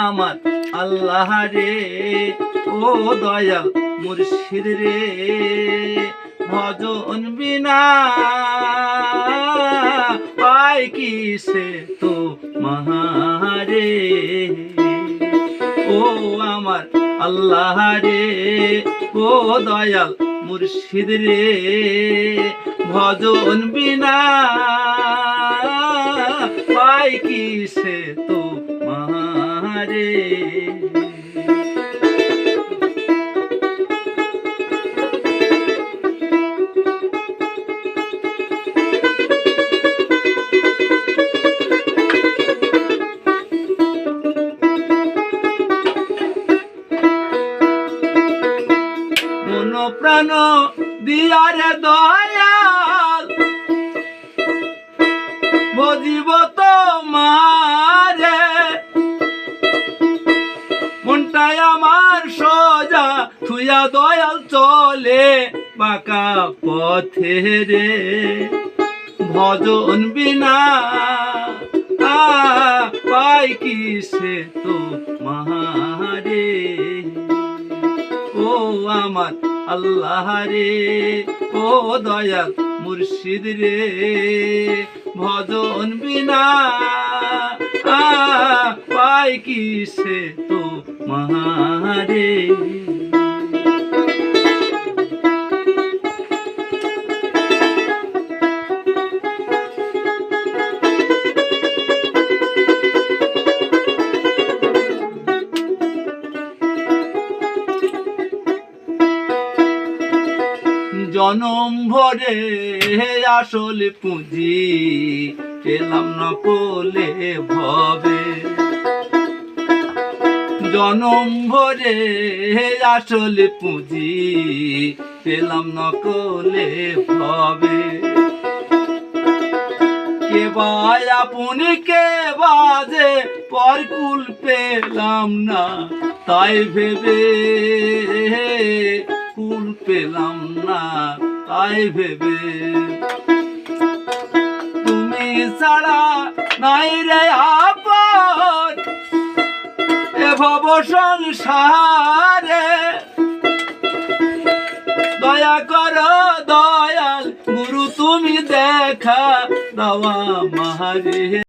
আমার আল্লাহ রে, ও দয়াল মুর্শিদ রে, ভজন বিনা পাই কিসে তো মহারে। ও আমার আল্লাহ রে, ও দয়াল মুর্শিদ রে, ভজন বিনা পাই কিসে তো মহারে। মন প্রাণ দিয়ারে দয়াল ভজিব তোমারে, মনটাই আমার সোজা থুয়া দয়াল চলে বাঁকা পথে রে। ভজন বিনা পাই কিসে তো মহারে। ও আমার আল্লাহ রে, ও দয়াল মুর্শিদ রে, ভজন বিনা পাই কিসে তো মহারে। জনম ভরে আসল পুঁজি পেলাম নকলে ভবে। জনম ভরে আসল পুঁজি পেলাম নকলে ভবে। কে ভাই আপনি কে বাজে পরকুল পেলাম না, তাই ভেবে কুল পেলাম না, তাই ভেবে। তুমি ছাড়া নাই রে আপন এ ভব সংসারে। দয়া করো দয়াল গুরু তুমি দেখা দাওয়া মাহারে।